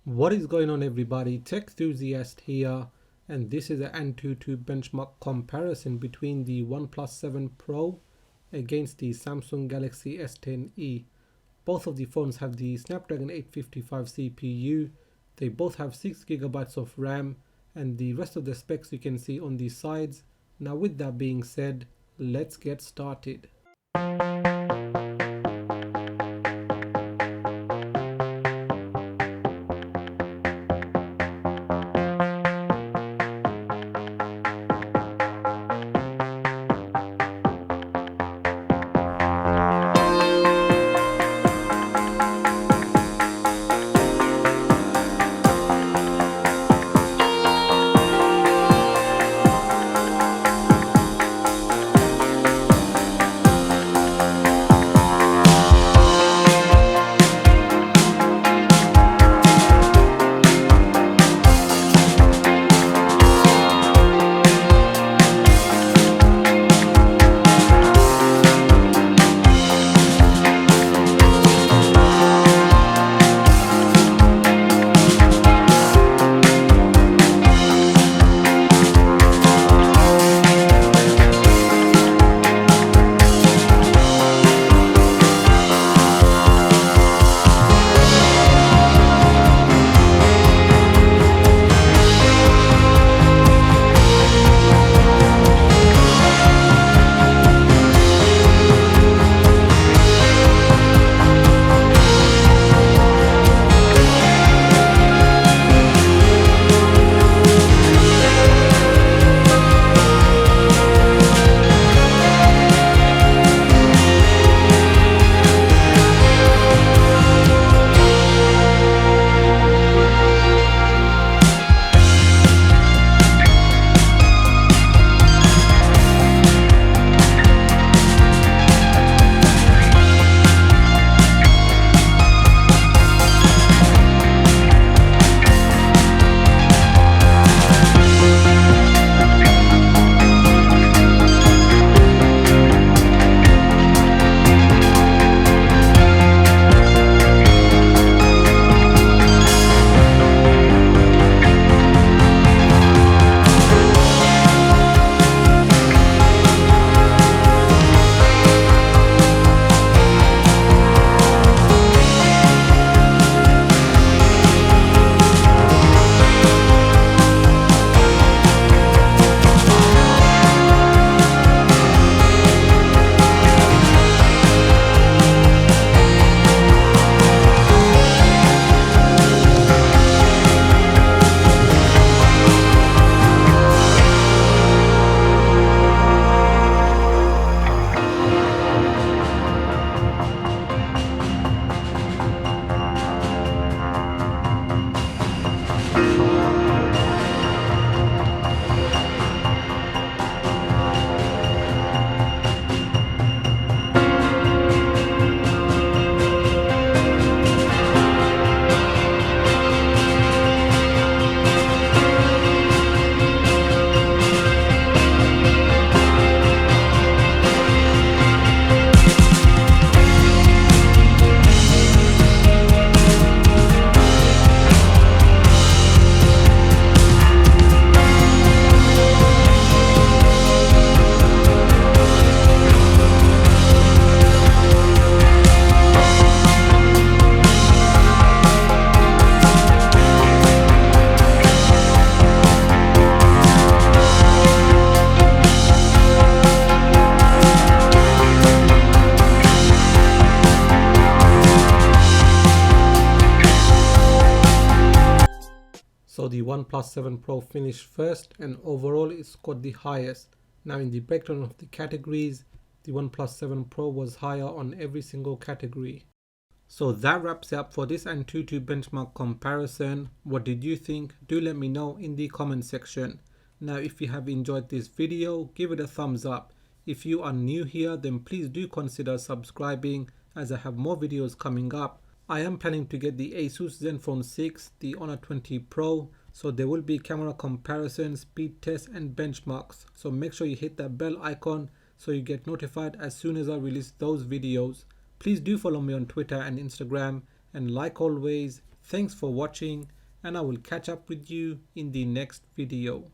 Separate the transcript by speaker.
Speaker 1: What is going on, everybody? Tech enthusiast here, and this is an Antutu benchmark comparison between the OnePlus 7 Pro against the Samsung Galaxy S10e. Both of the phones have the Snapdragon 855 CPU. They both have 6GB of RAM, and the rest of the specs you can see on the sides. Now, with that being said, let's get started. So the OnePlus 7 Pro finished first, and overall it scored the highest. Now, in the breakdown of the categories, the OnePlus 7 Pro was higher on every single category. So that wraps it up for this Antutu benchmark comparison. What did you think? Do let me know in the comment section. Now, if you have enjoyed this video, give it a thumbs up. If you are new here, then please do consider subscribing, as I have more videos coming up. I am planning to get the Asus Zenfone 6, the Honor 20 Pro, so there will be camera comparisons, speed tests and benchmarks. So make sure you hit that bell icon so you get notified as soon as I release those videos. Please do follow me on Twitter and Instagram, and like always, Thanks for watching, and I will catch up with you in the next video.